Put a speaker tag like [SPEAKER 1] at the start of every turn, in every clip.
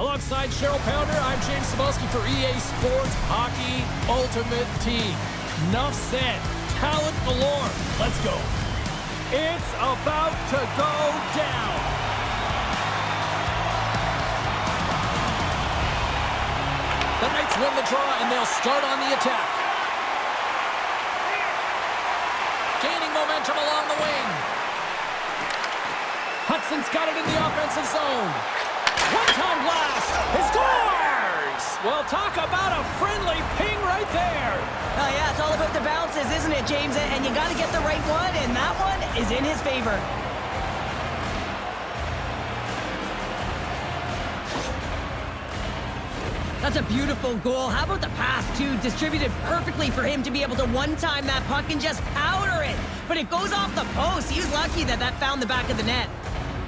[SPEAKER 1] Alongside Cheryl Pounder, I'm James Cebulski for EA Sports Hockey Ultimate Team. Enough said. Talent galore. Let's go. It's about to go down. The Knights win the draw, and they'll start on the attack. Gaining momentum along the wing. Hudson's got it in the offensive zone. One-time blast. He scores! Well, talk about a friendly ping right there.
[SPEAKER 2] Oh, yeah, it's all about the bounces, isn't it, James? And you got to get the right one, and that one is in his favor. That's a beautiful goal. How about the pass, too? Distributed perfectly for him to be able to one-time that puck and just powder it. But it goes off the post. He was lucky that found the back of the net.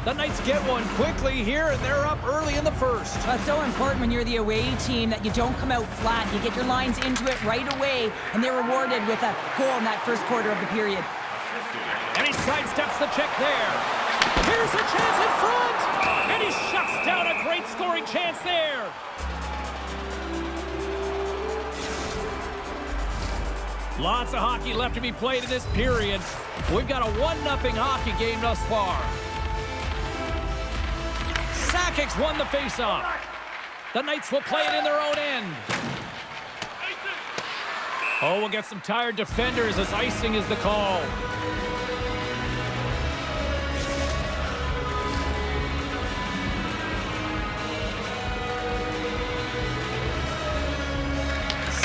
[SPEAKER 1] The Knights get one quickly here, and they're up early in the first.
[SPEAKER 2] That's so important when you're the away team that you don't come out flat. You get your lines into it right away, and they're rewarded with a goal in that first quarter of the period.
[SPEAKER 1] And he sidesteps the check there. Here's a chance in front, and he shuts down a great scoring chance there. Lots of hockey left to be played in this period. We've got a 1-0 hockey game thus far. Sakic's won the faceoff. The Knights will play it in their own end. Oh, we'll get some tired defenders as icing is the call.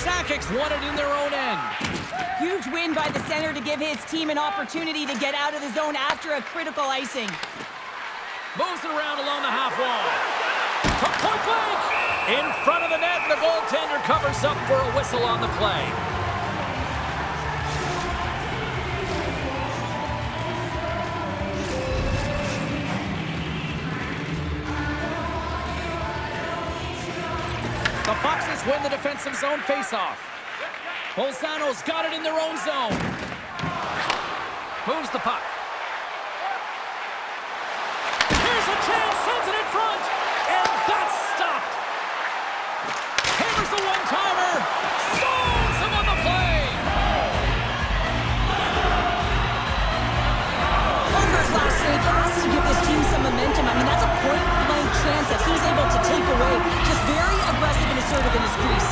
[SPEAKER 1] Sakic's won it in their own end.
[SPEAKER 2] Huge win by the center to give his team an opportunity to get out of the zone after a critical icing.
[SPEAKER 1] Moves it around along the half wall. From point blank! In front of the net, and the goaltender covers up for a whistle on the play. The Foxes win the defensive zone faceoff. Bolzano's got it in their own zone. Moves the puck. Here's a chance, sends it in front, and that's stopped. Hammers the one-timer, stones him on the play.
[SPEAKER 2] Hunter's last save has to give this team some momentum. I mean, that's a point-blank chance that he's able to take away. Just very aggressive and assertive in his crease.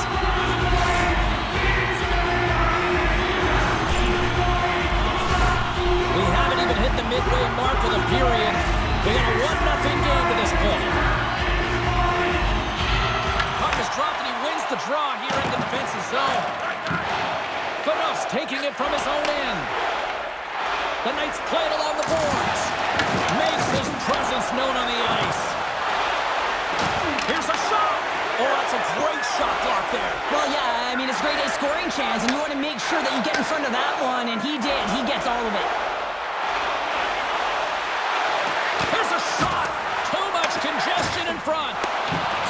[SPEAKER 1] We haven't even hit the midway mark of the period. We got a 1-0 game to this point. Puck is dropped and he wins the draw here in the defensive zone. Fedor's taking it from his own end. The Knights play it along the boards. Makes his presence known on the ice. Here's a shot. Oh, that's a great shot block there.
[SPEAKER 2] Well, yeah, I mean, it's a great scoring chance, and you want to make sure that you get in front of that one, and he did. He gets all of it.
[SPEAKER 1] Here's a shot. Too much congestion in front.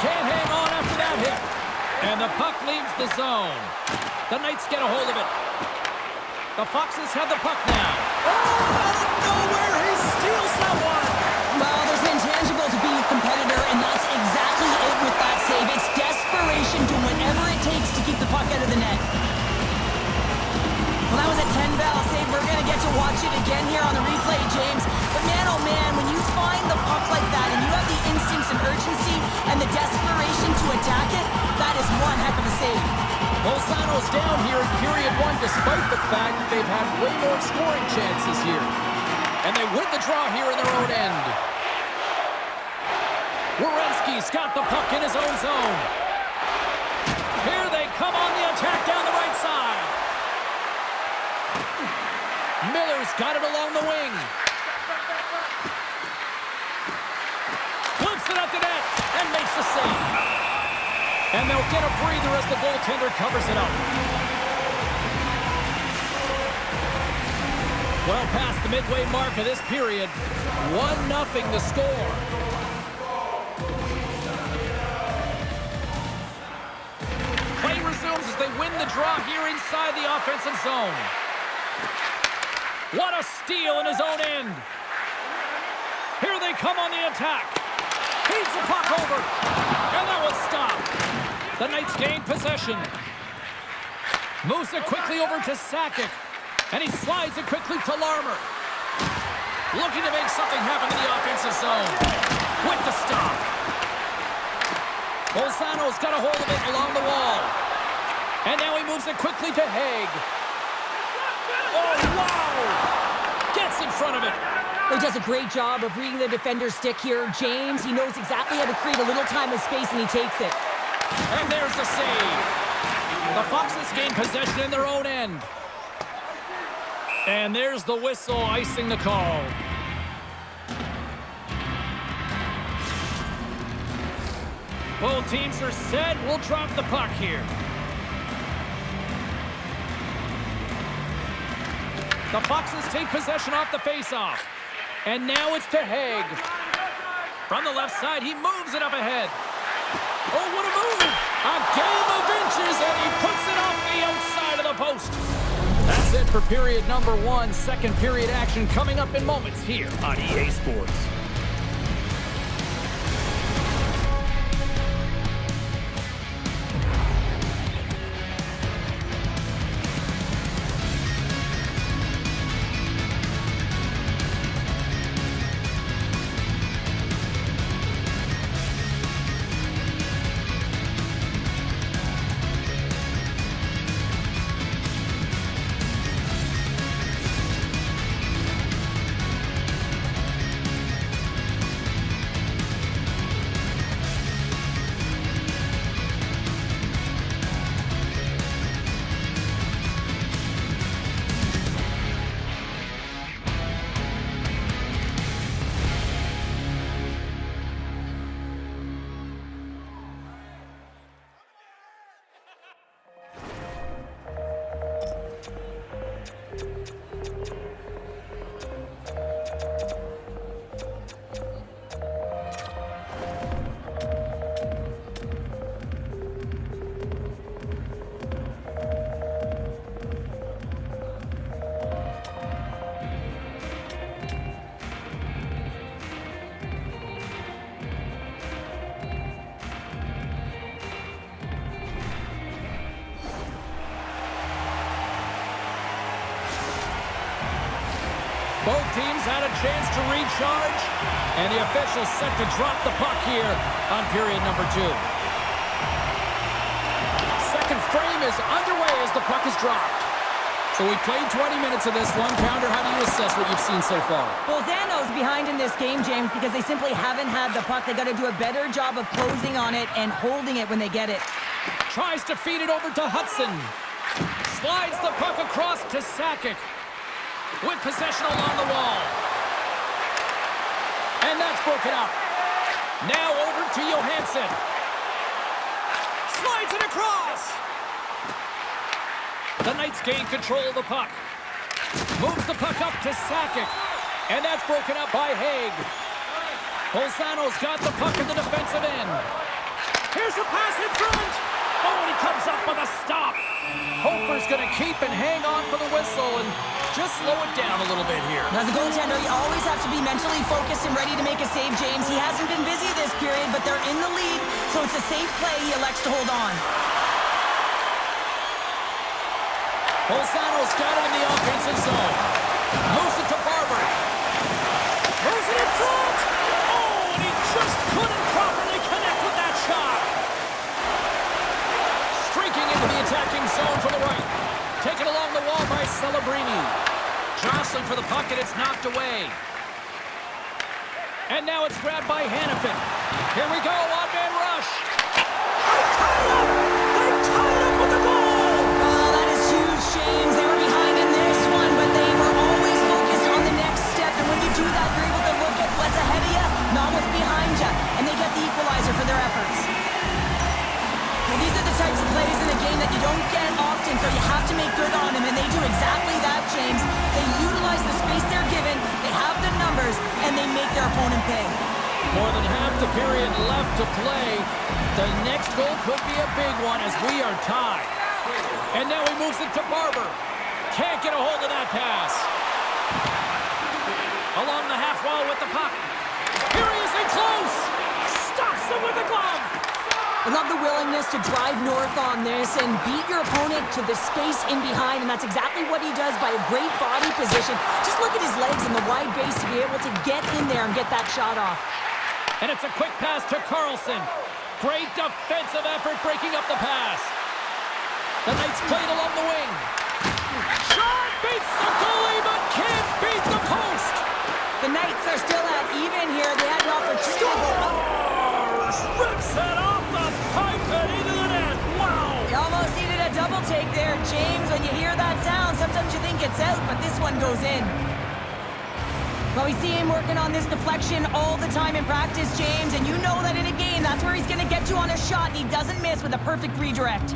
[SPEAKER 1] Can't hang on after that hit. And the puck leaves the zone. The Knights get a hold of it. The Foxes have the puck now. Oh, out of nowhere, he steals that one.
[SPEAKER 2] Well, there's an intangible to being a competitor, and that's exactly it with that save. It's desperation to whatever it takes to keep the puck out of the net. Well, that was a 10-bell save. We're going to get to watch it again here on the replay, James. But man, oh man, when you find the puck like that and you have the instincts and urgency and the desperation to attack it, that is one heck of a save.
[SPEAKER 1] Bolzano's down here in period 1 despite the fact that they've had way more scoring chances here. And they win the draw here in their own end. Werenski's got the puck in his own zone. Here they come on the attack down the right side. Miller's got it along the wing. Flips it up the net and makes the save. And they'll get a breather as the goaltender covers it up. Well past the midway mark of this period. 1-0 the score. Play resumes as they win the draw here inside the offensive zone. What a steal in his own end. Here they come on the attack. Feeds the puck over. And that was stopped. The Knights gain possession. Moves it quickly over to Sakic. And he slides it quickly to Larmer. Looking to make something happen in the offensive zone. With the stop. Bolzano's got a hold of it along the wall. And now he moves it quickly to Haig. Oh, wow! Gets in front of it.
[SPEAKER 2] He does a great job of reading the defender's stick here. James, he knows exactly how to create a little time and space, and he takes it.
[SPEAKER 1] And there's the save. The Foxes gain possession in their own end. And there's the whistle icing the call. Both teams are set. We'll drop the puck here. The Foxes take possession off the faceoff. And now it's to Haig. From the left side, he moves it up ahead. Oh, what a move! A game of inches, and he puts it off the outside of the post. That's it for period number 1. Second period action coming up in moments here on EA Sports. Both teams had a chance to recharge, and the officials set to drop the puck here on period number 2. Second frame is underway as the puck is dropped. So we played 20 minutes of this one. Pounder, how do you assess what you've seen so far?
[SPEAKER 2] Bolzano's behind in this game, James, because they simply haven't had the puck. They got to do a better job of closing on it and holding it when they get it.
[SPEAKER 1] Tries to feed it over to Hudson. Slides the puck across to Sakic. With possession along the wall. And that's broken up. Now over to Johansson. Slides it across. The Knights gain control of the puck. Moves the puck up to Sakic. And that's broken up by Haig. Bolzano's got the puck in the defensive end. Here's a pass in front. Oh, and he comes up with a stop. Hofer's going to keep and hang on for the whistle and just slow it down a little bit here.
[SPEAKER 2] As a goaltender, you always have to be mentally focused and ready to make a save, James. He hasn't been busy this period, but they're in the lead, so it's a safe play. He elects to hold on.
[SPEAKER 1] Bolzano's got it in the offensive zone. Moves it to Barber. Moves it in front. Oh, and he just couldn't properly connect with that shot. Streaking into the attacking zone for the right. Taken along the wall by Celebrini. Jostling for the puck, and it's knocked away. And now it's grabbed by Hannafin. Here we go, one-man rush. They tied up with the goal!
[SPEAKER 2] Oh, that is huge, James. They were behind in this one, but they were always focused on the next step. And when you do that, you're able to look at what's ahead of you, not what's behind you. And they get the equalizer for their efforts. Well, these are the types of plays in the game that you don't get often, so you have to make good on them, and they do exactly that, James. They utilize the space they're given, they have the numbers, and they make their opponent pay.
[SPEAKER 1] More than half the period left to play. The next goal could be a big one as we are tied. And now he moves it to Barber. Can't get a hold of that pass. Along the half wall with the puck. Here he is in close. Stops him with the glove.
[SPEAKER 2] I love the willingness to drive north on this and beat your opponent to the space in behind, and that's exactly what he does by a great body position. Just look at his legs and the wide base to be able to get in there and get that shot off.
[SPEAKER 1] And it's a quick pass to Carlson. Great defensive effort breaking up the pass. The Knights played along the wing. Shot beats the goalie, but can't beat the post.
[SPEAKER 2] The Knights are still at even here. They had an opportunity to go up.
[SPEAKER 1] Rips it off the pipe and into the net. Wow!
[SPEAKER 2] You almost needed a double take there, James. When you hear that sound, sometimes you think it's out, but this one goes in. Well, we see him working on this deflection all the time in practice, James, and you know that in a game, that's where he's going to get you on a shot, and he doesn't miss with a perfect redirect.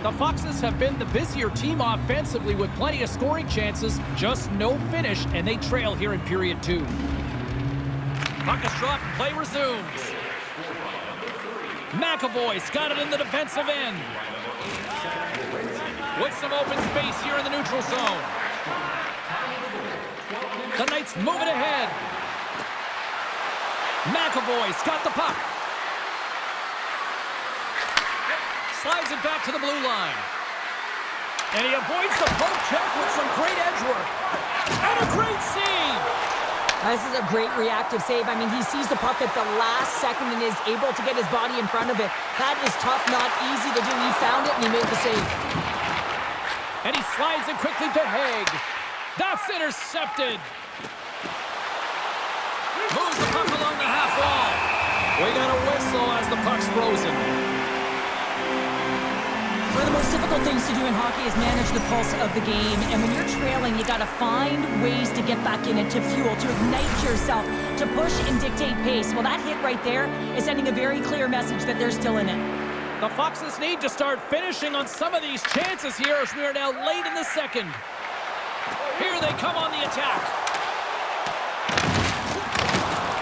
[SPEAKER 1] The Foxes have been the busier team offensively with plenty of scoring chances, just no finish, and they trail here in period 2. Puck is dropped, play resumes. McAvoy's got it in the defensive end. With some open space here in the neutral zone. The Knights move it ahead. McAvoy's got the puck. Slides it back to the blue line. And he avoids the poke check with some great edge work. And a great save!
[SPEAKER 2] This is a great reactive save. I mean, he sees the puck at the last second and is able to get his body in front of it. That is tough, not easy to do. He found it and he made the save.
[SPEAKER 1] And he slides it quickly to Haig. That's intercepted. Moves the puck along the half wall. We got a whistle as the puck's frozen.
[SPEAKER 2] One of the most difficult things to do in hockey is manage the pulse of the game. And when you're trailing, you got to find ways to get back in it, to fuel, to ignite yourself, to push and dictate pace. Well, that hit right there is sending a very clear message that they're still in it.
[SPEAKER 1] The Foxes need to start finishing on some of these chances here as we are now late in the second. Here they come on the attack.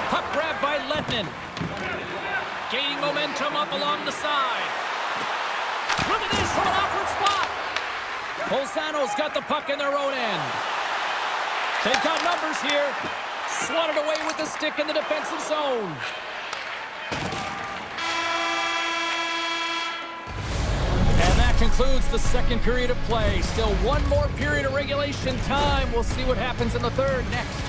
[SPEAKER 1] Puck grabbed by Lettinen. Gaining momentum up along the side. Look at this from an awkward spot. Bolzano's got the puck in their own end. They've got numbers here. Swatted away with the stick in the defensive zone. And that concludes the second period of play. Still one more period of regulation time. We'll see what happens in the third next.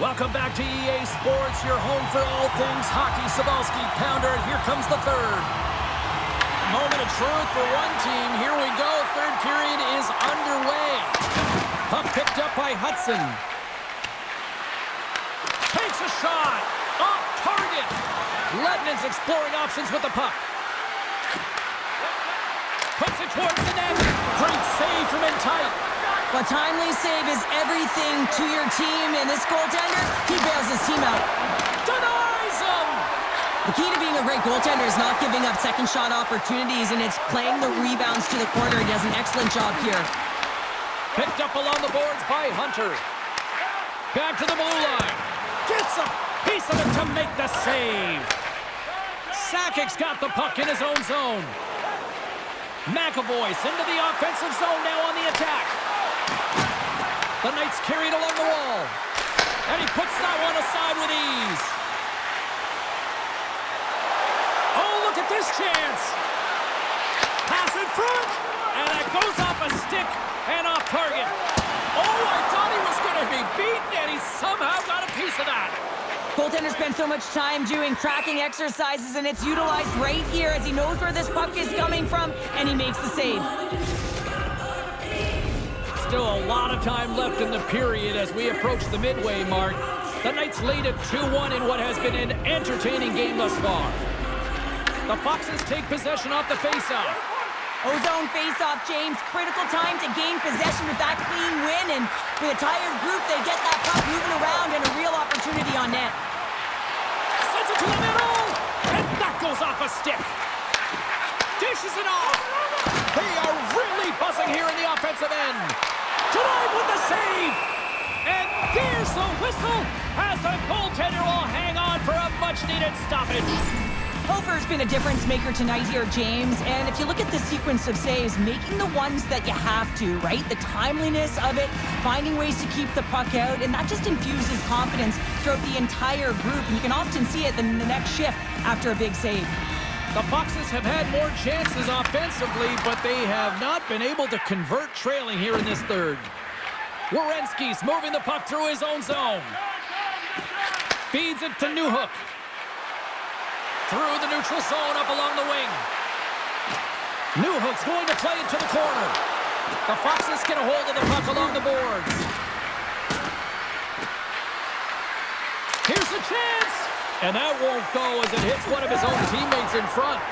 [SPEAKER 1] Welcome back to EA Sports, your home for all things hockey. Sabalski, Pounder, and here comes the third. Moment of truth for one team. Here we go. Third period is underway. Puck picked up by Hudson. Takes a shot. Off target. Lettinen's exploring options with the puck. Puts it towards the net. Great save from in tight.
[SPEAKER 2] A timely save is everything to your team, and this goaltender, he bails his team out.
[SPEAKER 1] Denies him!
[SPEAKER 2] The key to being a great goaltender is not giving up second shot opportunities, and it's playing the rebounds to the corner. He does an excellent job here.
[SPEAKER 1] Picked up along the boards by Hunter. Back to the blue line. Gets a piece of it to make the save. Sakic's got the puck in his own zone. McAvoy's into the offensive zone now on the attack. The Knights carried along the wall. And he puts that one aside with ease. Oh, look at this chance. Pass in front. And that goes off a stick and off target. Oh, I thought somehow got a piece of that.
[SPEAKER 2] Goaltender spends so much time doing tracking exercises, and it's utilized right here as he knows where this puck is coming from, and he makes the save.
[SPEAKER 1] Still a lot of time left in the period as we approach the midway mark. The Knights lead at 2-1 in what has been an entertaining game thus far. The Foxes take possession off the faceoff.
[SPEAKER 2] Ozone face-off, James. Critical time to gain possession with that clean win, and with a tired group, they get that puck moving around and a real opportunity on net.
[SPEAKER 1] Sends it to the middle, and that goes off a stick. Dishes it off. They are really buzzing here in the offensive end. Denied with the save. And there's the whistle as the goaltender will hang on for a much-needed stoppage.
[SPEAKER 2] Hofer's been a difference maker tonight here, James. And if you look at the sequence of saves, making the ones that you have to, right? The timeliness of it, finding ways to keep the puck out, and that just infuses confidence throughout the entire group. And you can often see it in the next shift after a big save.
[SPEAKER 1] The Foxes have had more chances offensively, but they have not been able to convert trailing here in this third. Werenski's moving the puck through his own zone. Feeds it to Newhook. Through the neutral zone up along the wing. Newhook's going to play it to the corner. The Foxes get a hold of the puck along the boards. Here's a chance! And that won't go as it hits one of his own teammates in front.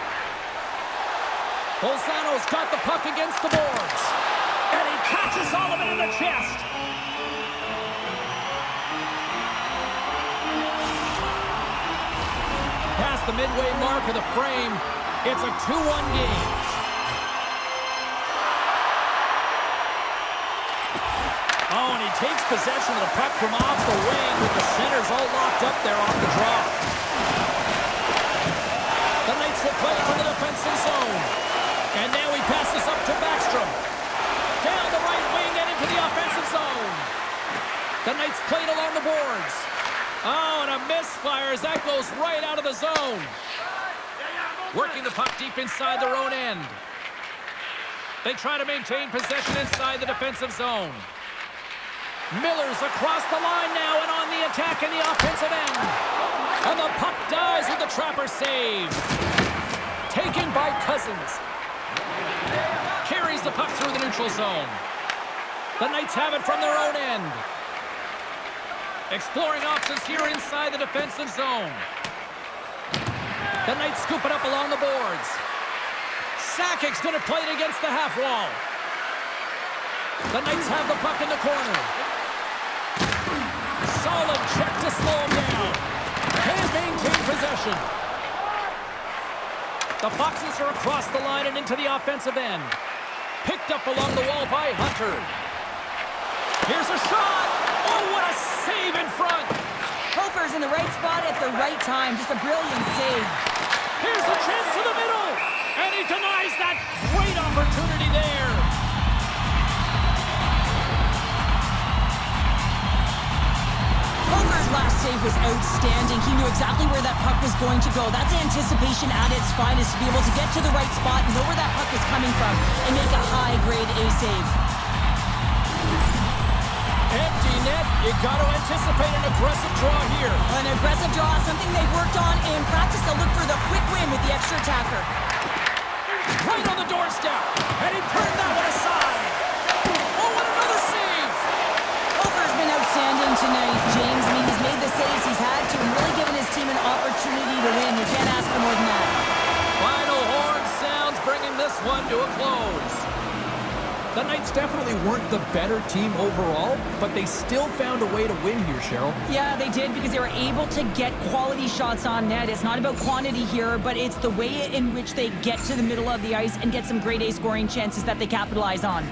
[SPEAKER 1] Bolzano's got the puck against the boards. And he catches Sullivan in the chest. Past the midway mark of the frame, it's a 2-1 game. Oh, and he takes possession of the puck from off the wing with the centers all locked up there off the draw. The Knights will play from the defensive zone. And now he passes up to Backstrom. Down the right wing and into the offensive zone. The Knights played along the boards. Oh, and a misfire as that goes right out of the zone. Working the puck deep inside their own end. They try to maintain possession inside the defensive zone. Miller's across the line now and on the attack in the offensive end. And the puck dies with the trapper save. Taken by Cousins. Carries the puck through the neutral zone. The Knights have it from their own end. Exploring options here inside the defensive zone. The Knights scoop it up along the boards. Sakic's going to play it against the half wall. The Knights have the puck in the corner. Solid check to slow him down. Can't maintain possession. The Foxes are across the line and into the offensive end. Picked up along the wall by Hunter. Here's a shot. Oh, what a save in front.
[SPEAKER 2] Hofer's in the right spot at the right time. Just a brilliant save.
[SPEAKER 1] Here's a chance to the middle. And he denies that great opportunity there.
[SPEAKER 2] Hofer's last save was outstanding. He knew exactly where that puck was going to go. That's anticipation at its finest, to be able to get to the right spot, know where that puck is coming from, and make a high-grade A save.
[SPEAKER 1] Empty net. You got to anticipate an aggressive draw here.
[SPEAKER 2] An aggressive draw, something they've worked on in practice. They'll look for the quick win with the extra attacker.
[SPEAKER 1] Right on the doorstep. And he turned that one aside. Oh, what another save.
[SPEAKER 2] Hofer's been outstanding tonight, James. I mean, he's made the saves he's had to and really given his team an opportunity to win. You can't ask for more than that.
[SPEAKER 1] Final horn sounds, bringing this one to a close. The Knights definitely weren't the better team overall, but they still found a way to win here, Cheryl.
[SPEAKER 2] Yeah, they did, because they were able to get quality shots on net. It's not about quantity here, but it's the way in which they get to the middle of the ice and get some grade A scoring chances that they capitalize on.